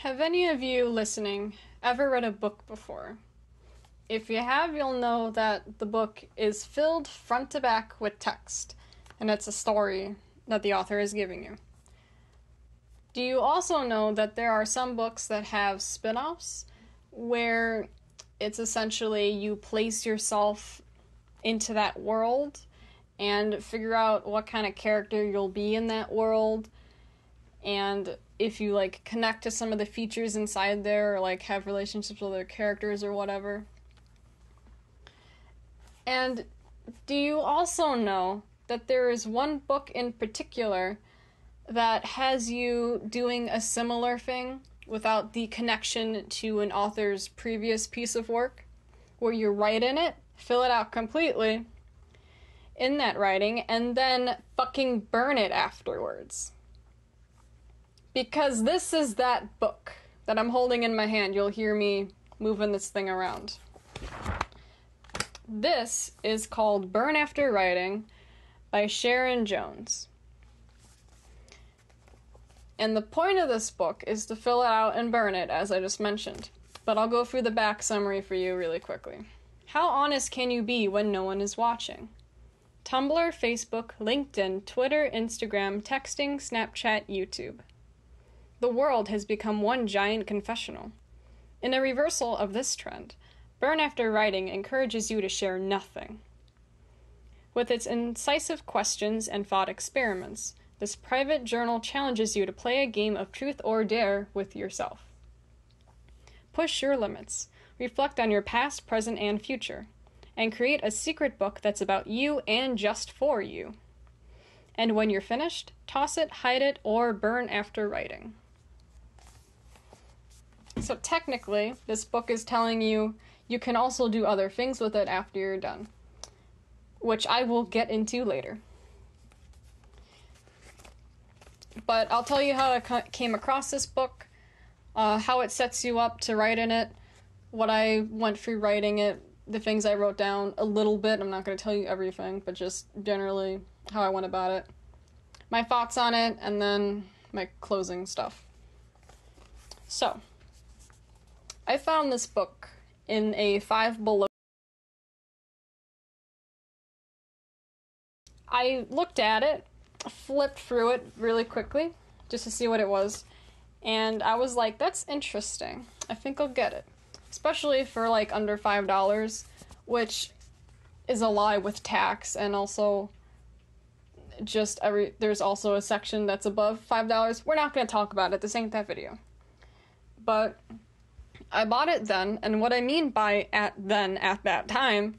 Have any of you listening ever read a book before? If you have, you'll know that the book is filled front to back with text, and it's a story that the author is giving you. Do you also know that there are some books that have spin-offs where it's essentially you place yourself into that world and figure out what kind of character you'll be in that world, and if you connect to some of the features inside there or have relationships with other characters or whatever. And do you also know that there is one book in particular that has you doing a similar thing without the connection to an author's previous piece of work, where you write in it, fill it out completely in that writing, and then fucking burn it afterwards? Because this is that book that I'm holding in my hand. You'll hear me moving this thing around. This is called Burn After Writing by Sharon Jones. And the point of this book is to fill it out and burn it, as I just mentioned. But I'll go through the back summary for you really quickly. How honest can you be when no one is watching? Tumblr, Facebook, LinkedIn, Twitter, Instagram, texting, Snapchat, YouTube. The world has become one giant confessional. In a reversal of this trend, Burn After Writing encourages you to share nothing. With its incisive questions and thought experiments, this private journal challenges you to play a game of truth or dare with yourself. Push your limits, reflect on your past, present, and future, and create a secret book that's about you and just for you. And when you're finished, toss it, hide it, or burn after writing. So technically, this book is telling you you can also do other things with it after you're done, which I will get into later. But I'll tell you how I came across this book, how it sets you up to write in it, what I went through writing it, the things I wrote down a little bit. I'm not going to tell you everything, but just generally how I went about it, my thoughts on it, and then my closing stuff. So, I found this book in a Five Below. I looked at it, flipped through it really quickly, just to see what it was, and I was like, that's interesting. I think I'll get it. Especially for under $5, which is a lie with tax, and also there's also a section that's above $5. We're not going to talk about it, this ain't that video. But I bought it then, and what I mean by at that time,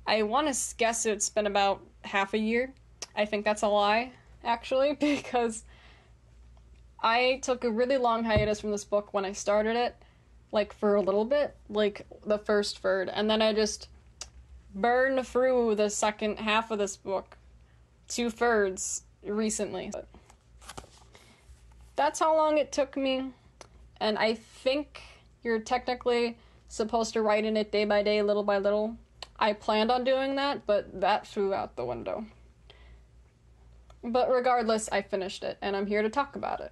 I want to guess it's been about half a year. I think that's a lie, actually, because I took a really long hiatus from this book when I started it, for a little bit, the first third, and then I just burned through the second half of this book, 2/3, recently. But that's how long it took me, and I think you're technically supposed to write in it day by day, little by little. I planned on doing that, but that flew out the window. But regardless, I finished it, and I'm here to talk about it.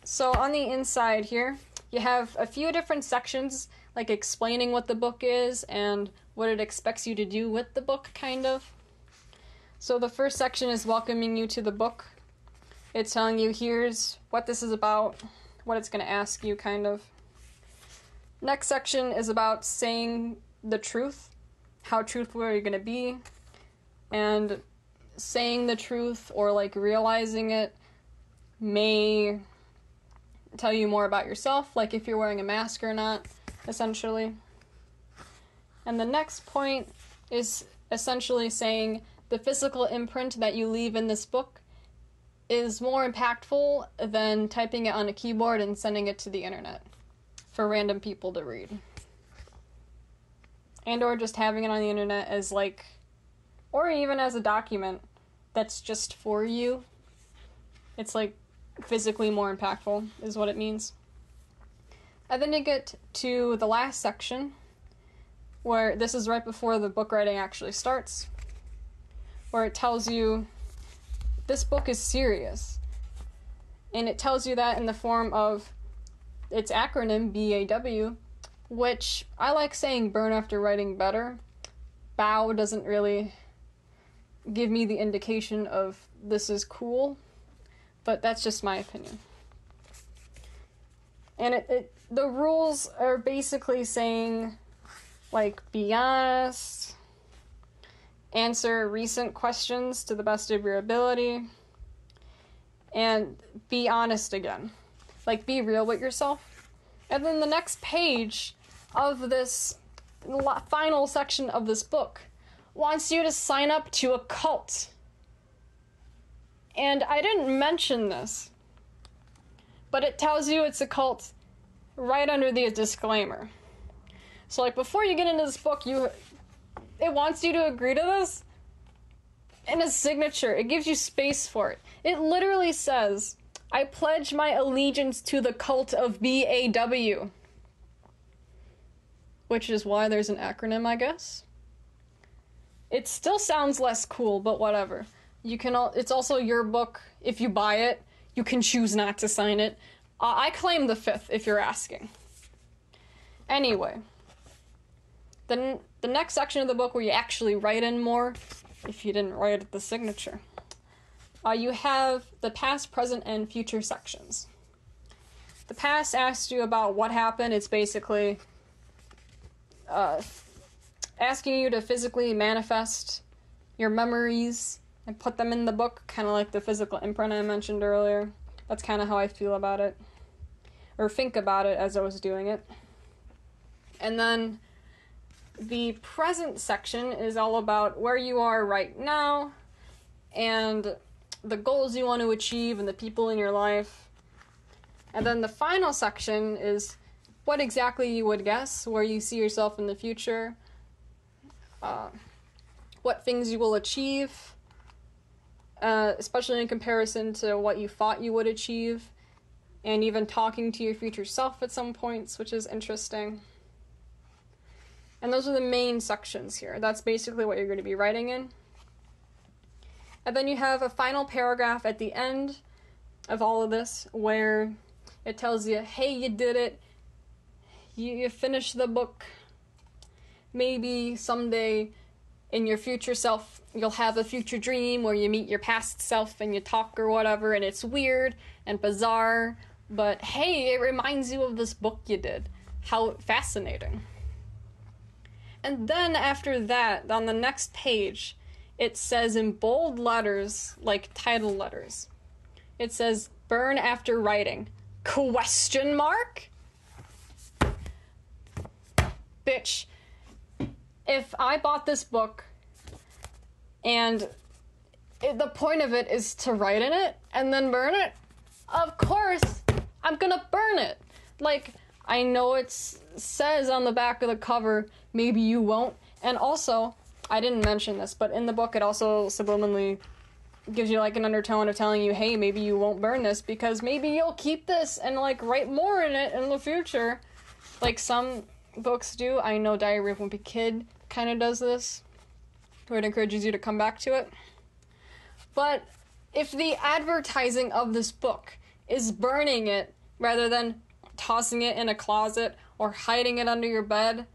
So on the inside here, you have a few different sections, explaining what the book is and what it expects you to do with the book, kind of. So the first section is welcoming you to the book. It's telling you, here's what this is about, what it's going to ask you, kind of. Next section is about saying the truth, how truthful are you going to be, and saying the truth or realizing it may tell you more about yourself, if you're wearing a mask or not, essentially. And the next point is essentially saying the physical imprint that you leave in this book is more impactful than typing it on a keyboard and sending it to the internet for random people to read. And or just having it on the internet as or even as a document that's just for you. It's physically more impactful, is what it means. And then you get to the last section, where this is right before the book writing actually starts, where it tells you this book is serious. And it tells you that in the form of its acronym, BAW, which I like saying burn after writing better. Bow doesn't really give me the indication of this is cool, but that's just my opinion. And the rules are basically saying, like, be honest, answer recent questions to the best of your ability, and be honest again. Like, be real with yourself. And then the next page of this final section of this book wants you to sign up to a cult. And I didn't mention this, but it tells you it's a cult right under the disclaimer. So, like, before you get into this book, it wants you to agree to this in a signature. It gives you space for it. It literally says, I pledge my allegiance to the cult of BAW. Which is why there's an acronym, I guess. It still sounds less cool, but whatever. It's also your book. If you buy it, you can choose not to sign it. I claim the 5th, if you're asking. Anyway. Then the next section of the book where you actually write in more, if you didn't write at the signature, you have the past, present, and future sections. The past asks you about what happened. It's basically asking you to physically manifest your memories and put them in the book, kind of like the physical imprint I mentioned earlier. That's kind of how I feel about it, or think about it as I was doing it. And then the present section is all about where you are right now and the goals you want to achieve and the people in your life. And then the final section is what exactly you would guess, where you see yourself in the future, what things you will achieve, especially in comparison to what you thought you would achieve, and even talking to your future self at some points, which is interesting. And those are the main sections here. That's basically what you're going to be writing in. And then you have a final paragraph at the end of all of this where it tells you, hey, you did it. You finished the book. Maybe someday in your future self, you'll have a future dream where you meet your past self and you talk or whatever, and it's weird and bizarre, but hey, it reminds you of this book you did. How fascinating. And then after that, on the next page, it says in bold letters, like title letters, it says, burn after writing, ? Bitch, if I bought this book and the point of it is to write in it and then burn it, of course I'm gonna burn it. Like, I know it says on the back of the cover, maybe you won't. And also, I didn't mention this, but in the book it also subliminally gives you like an undertone of telling you, hey, maybe you won't burn this because maybe you'll keep this and like write more in it in the future. Like some books do. I know Diary of a Wimpy Kid kind of does this, where it encourages you to come back to it. But if the advertising of this book is burning it rather than tossing it in a closet or hiding it under your bed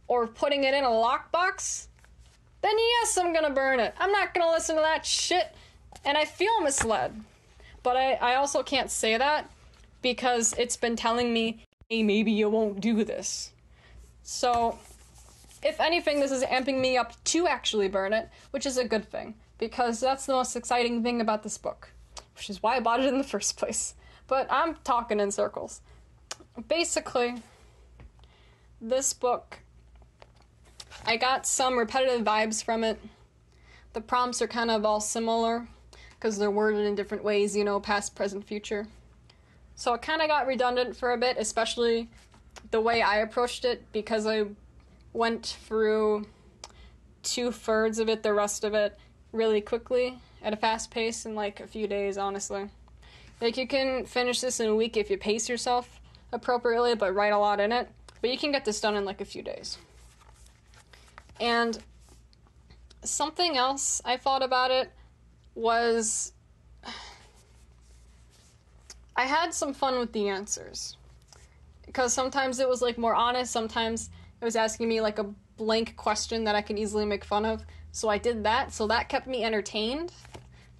or putting it in a lockbox, then yes, I'm gonna burn it. I'm not gonna listen to that shit, and I feel misled. But I also can't say that because it's been telling me, hey, maybe you won't do this. So, if anything, this is amping me up to actually burn it, which is a good thing, because that's the most exciting thing about this book, which is why I bought it in the first place. But I'm talking in circles. Basically, this book, I got some repetitive vibes from it. The prompts are kind of all similar, because they're worded in different ways, you know, past, present, future. So it kind of got redundant for a bit, especially the way I approached it, because I went through 2/3 of it, the rest of it, really quickly, at a fast pace in like a few days, honestly. Like, you can finish this in a week if you pace yourself appropriately, but write a lot in it. But you can get this done in like a few days. And something else I thought about it was I had some fun with the answers. Because sometimes it was, like, more honest, sometimes it was asking me, like, a blank question that I can easily make fun of. So I did that, so that kept me entertained.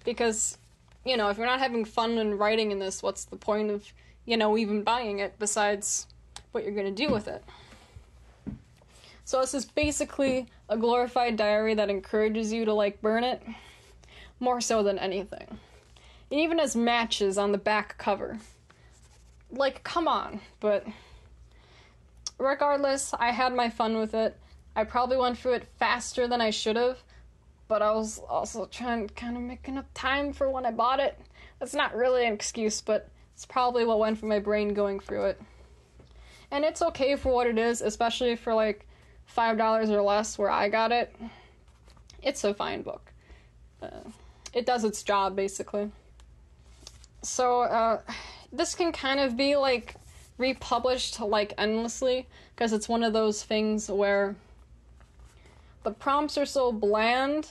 Because, you know, if you're not having fun in writing in this, what's the point of, you know, even buying it, besides what you're gonna do with it? So this is basically a glorified diary that encourages you to, like, burn it, more so than anything. It even has matches on the back cover. Like, come on. But regardless, I had my fun with it. I probably went through it faster than I should have, but I was also trying to kind of make enough time for when I bought it. That's not really an excuse, but it's probably what went through my brain going through it. And it's okay for what it is, especially for, like, $5 or less where I got it. It's a fine book. It does its job, basically. So, this can kind of be, like, republished, like, endlessly, because it's one of those things where the prompts are so bland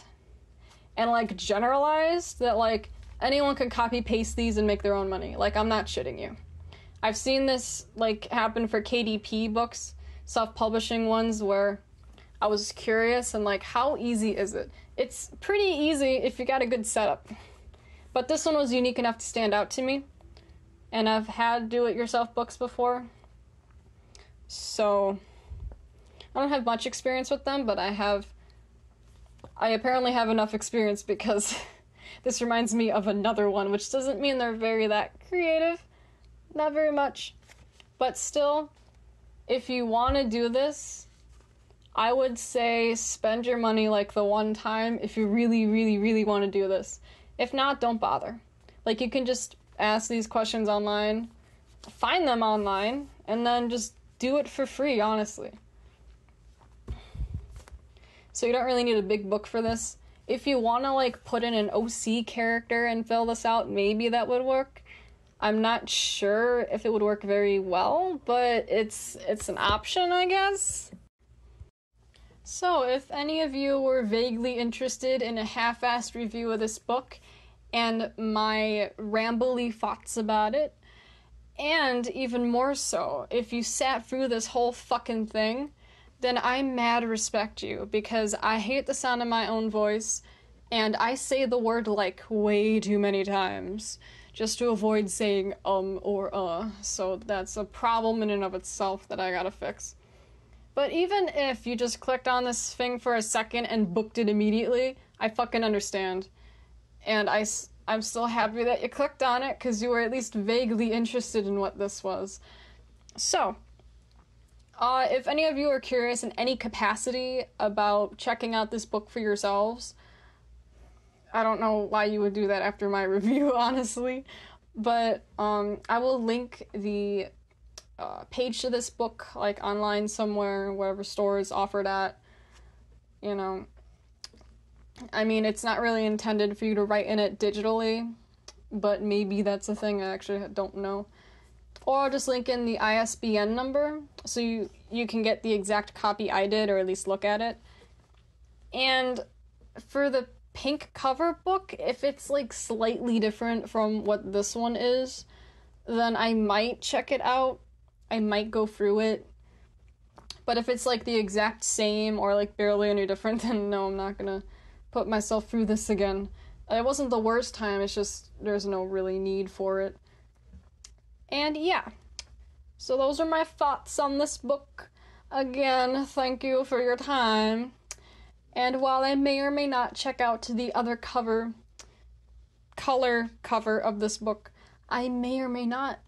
and, like, generalized that, like, anyone can copy-paste these and make their own money. Like, I'm not shitting you. I've seen this, like, happen for KDP books, self-publishing ones, where I was curious and, like, how easy is it? It's pretty easy if you got a good setup. But this one was unique enough to stand out to me. And I've had do-it-yourself books before. So, I don't have much experience with them, but I apparently have enough experience because this reminds me of another one, which doesn't mean they're that creative. Not very much. But still, if you want to do this, I would say spend your money, like, the one time if you really, really, really want to do this. If not, don't bother. Like, you can just ask these questions online, find them online, and then just do it for free, honestly. So you don't really need a big book for this. If you want to, like, put in an OC character and fill this out, maybe that would work. I'm not sure if it would work very well, but it's an option, I guess. So, if any of you were vaguely interested in a half-assed review of this book, and my rambly thoughts about it, and even more so, if you sat through this whole fucking thing, then I mad respect you, because I hate the sound of my own voice, and I say the word, like, way too many times, just to avoid saying or so that's a problem in and of itself that I gotta fix. But even if you just clicked on this thing for a second and booked it immediately, I fucking understand. And I'm still happy that you clicked on it, because you were at least vaguely interested in what this was. So, if any of you are curious in any capacity about checking out this book for yourselves, I don't know why you would do that after my review, honestly, but I will link the page to this book, like, online somewhere, wherever stores offered at, you know. I mean, it's not really intended for you to write in it digitally, but maybe that's a thing, I actually don't know. Or I'll just link in the ISBN number, so you can get the exact copy I did, or at least look at it. And for the pink cover book, if it's, like, slightly different from what this one is, then I might check it out. I might go through it. But if it's, like, the exact same, or, like, barely any different, then no, I'm not gonna put myself through this again. It wasn't the worst time, it's just there's no really need for it. And yeah, so those are my thoughts on this book. Again, thank you for your time. And while I may or may not check out the other color cover of this book, I may or may not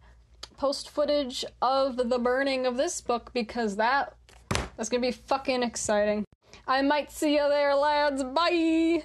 post footage of the burning of this book, because that's gonna be fucking exciting. I might see you there, lads. Bye!